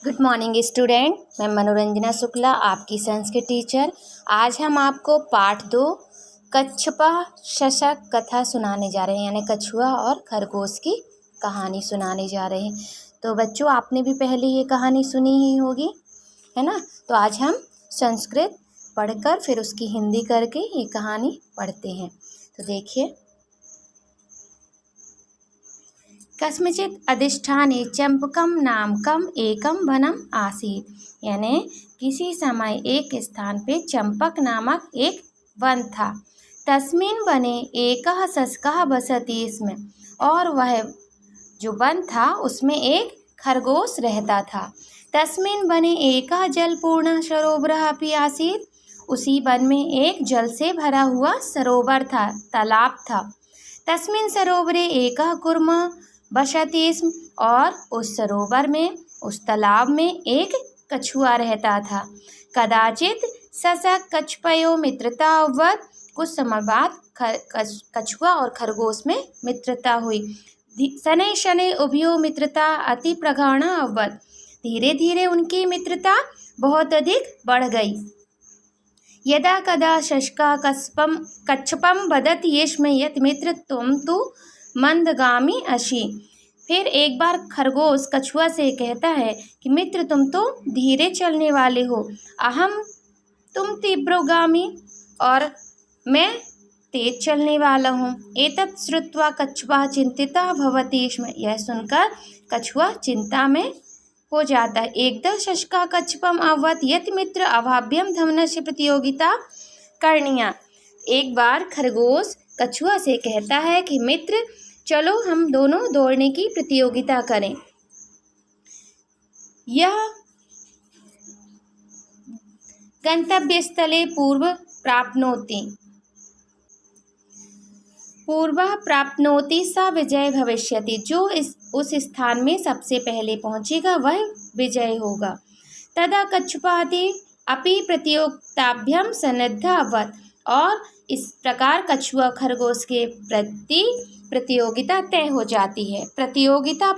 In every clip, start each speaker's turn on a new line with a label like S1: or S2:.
S1: Good morning student. मैं मनोरंजना शुक्ला, आपकी संस्कृत टीचर। आज हम आपको पाठ 2 कच्छपा शशक कथा सुनाने जा रहे हैं, यानी कछुआ और खरगोश की कहानी सुनाने जा रहे हैं। तो बच्चों, आपने भी पहले ये कहानी सुनी ही होगी, है ना। तो आज हम संस्कृत पढ़कर फिर उसकी हिंदी करके ये कहानी पढ़ते हैं। तो देखिए, कस्मचित् अधिष्ठाने चंपकम नामकम एकम वनम आसीत्, यानी किसी समय एक स्थान पे चंपक नामक एक वन था। तस्मिन् वने एकः शशकः वसति स्म, और वह जो वन था उसमें एक खरगोश रहता था। तस्मिन् वने एकः जलपूर्णः सरोवरः अपि आसीत्, उसी वन में एक जल से भरा हुआ सरोवर था, तालाब था। तस्मिन् सरोवरे एकः कूर्मः वसति स्म, और उस सरोवर में, उस तालाब में एक कछुआ रहता था। कदाचित शशक कच्छपयो मित्रता अभवत्, कुछ समय बाद कछुआ और खरगोश में मित्रता हुई। शनैः शनैः उभयोः मित्रता अति प्रगाढ़ा अभवत्, धीरे धीरे उनकी मित्रता बहुत अधिक बढ़ गई। यदा कदा शशकः कच्छपं वदति स्म यत् मित्र त्वं तु मंदगामी असि। फिर एक बार खरगोश कछुआ से कहता है कि मित्र, तुम तो धीरे चलने वाले हो, अहम तुम तीव्रगामी, और मैं तेज चलने वाला हूँ। एतत् श्रुत्वा कच्छपः चिंतितः भवति स्म, यह सुनकर कछुआ चिंता में हो जाता है। एकदः शशकः कच्छपम् अवदत् यत् मित्र अभाव्यं धमनस्य प्रतियोगिता करणीया। एक बार खरगोश कछुआ से कहता है कि मित्र, चलो हम दोनों दौड़ने की प्रतियोगिता करें। यह गंतव्यस्थले पूर्वः प्राप्नोति सा विजय भविष्यति, जो उस स्थान में सबसे पहले पहुंचेगा वह विजय होगा। तदा कच्छपादि अपि प्रतियोगिताभ्यां सन्नद्धा अभवत्, और इस प्रकार कछुआ खरगोश के प्रति प्रतियोगिता तय हो जाती है। प्रतियोगिता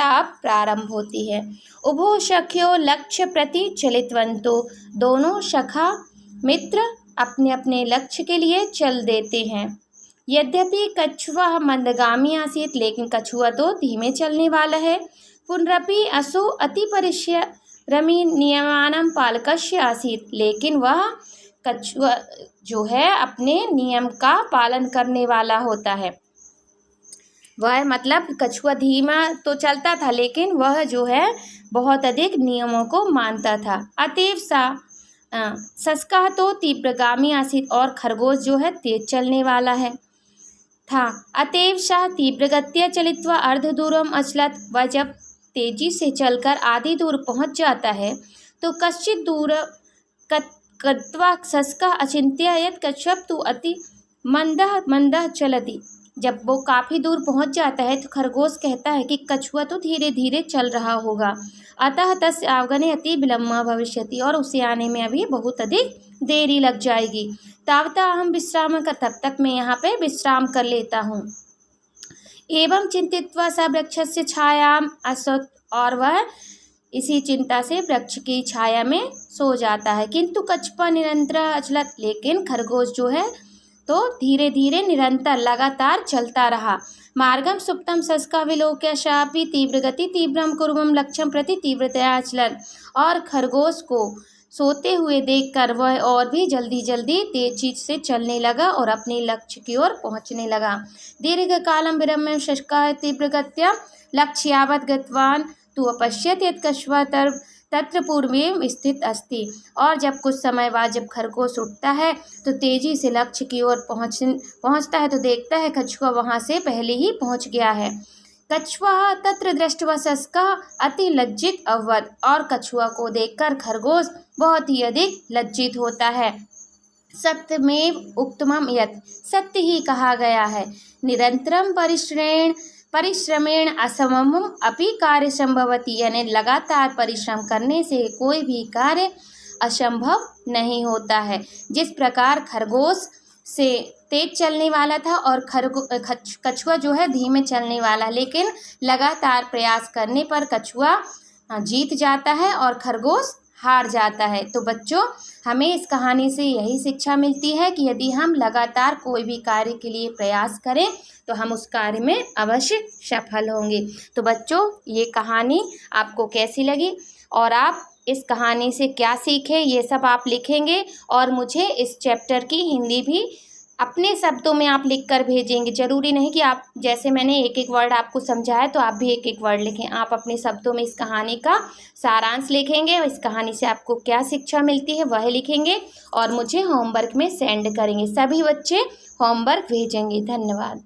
S1: अब प्रारंभ होती है। उभो सख्यो लक्ष्य प्रति चलितवन्तो, दोनों सखा मित्र अपने अपने लक्ष्य के लिए चल देते हैं। यद्यपि कछुआ मंदगामी आसीत्, लेकिन कछुआ तो धीमे चलने वाला है। पुनरपि असो अति परिश्रमी नियमानां पालकस्य आसीत्, लेकिन वह कछुआ जो है अपने नियम का पालन करने वाला होता है। वह मतलब कछुआ धीमा तो चलता था, लेकिन वह जो है बहुत अधिक नियमों को मानता था। अतएव शशकः तो तीव्रगामी आसीत्, और खरगोश जो है तेज चलने वाला था। अतएव सः तीव्रगत्या चलित्वा अर्धदूरम् अचलत्, वह जब तेजी से चलकर आधी दूर पहुंच जाता है तो कश्चित् दूर कृत्वा शशकः अचिन्त्य यत् कच्छप तु अति मंदः चलति। जब वो काफ़ी दूर पहुंच जाता है तो खरगोश कहता है कि कछुआ तो धीरे धीरे चल रहा होगा, अतः तस्य आगमने अति विलम्बः भविष्यति, और उसे आने में अभी बहुत अधिक देरी लग जाएगी। तावता अहम विश्राम कर, तब तक मैं यहाँ पे विश्राम कर लेता हूँ। एवं चिंतित्वा स वृक्षस्य छायाम असत्, और वह इसी चिंता से वृक्ष की छाया में सो जाता है। किंतु कच्छपः निरंतरः अचलत्, लेकिन खरगोश जो है तो धीरे धीरे निरंतर लगातार चलता रहा। मार्गम सुप्तम शशकः विलोक्य शापि तीव्रगति तीव्रम कुर्मं लक्ष्यं प्रति तीव्रतया अचलत्, और खरगोश को सोते हुए देखकर वह और भी जल्दी जल्दी तेजी से चलने लगा और अपने लक्ष्य की ओर पहुंचने लगा। दीर्घकालं विरम्य शशकः तीव्रगत्या लक्ष्यावत् गतवान् तु अपश्यत् यत् कछुआ तत्र पूर्वमेव स्थित अस्ति, और जब कुछ समय बाद जब खरगोश उठता है तो तेजी से लक्ष्य की ओर पहुंचता है तो देखता है कछुआ वहां से पहले ही पहुंच गया है। कछुआ तत्र दृष्ट्वा शशकः अति लज्जित अभवत्, और कछुआ को देखकर खरगोश बहुत ही अधिक लज्जित होता है। सत्यमेव उक्तमं यत्, सत्य ही कहा गया है। निरंतरम परिश्रमेण असमम अपि कार्य संभवति, यानी लगातार परिश्रम करने से कोई भी कार्य असंभव नहीं होता है। जिस प्रकार खरगोश से तेज चलने वाला था और कछुआ जो है धीमे चलने वाला, लेकिन लगातार प्रयास करने पर कछुआ जीत जाता है और खरगोश हार जाता है। तो बच्चों, हमें इस कहानी से यही शिक्षा मिलती है कि यदि हम लगातार कोई भी कार्य के लिए प्रयास करें तो हम उस कार्य में अवश्य सफल होंगे। तो बच्चों, ये कहानी आपको कैसी लगी और आप इस कहानी से क्या सीखे, ये सब आप लिखेंगे और मुझे इस चैप्टर की हिंदी भी अपने शब्दों में आप लिख कर भेजेंगे। ज़रूरी नहीं कि आप, जैसे मैंने एक एक वर्ड आपको समझाया तो आप भी एक एक वर्ड लिखें। आप अपने शब्दों में इस कहानी का सारांश लिखेंगे, इस कहानी से आपको क्या शिक्षा मिलती है वह लिखेंगे और मुझे होमवर्क में सेंड करेंगे। सभी बच्चे होमवर्क भेजेंगे। धन्यवाद।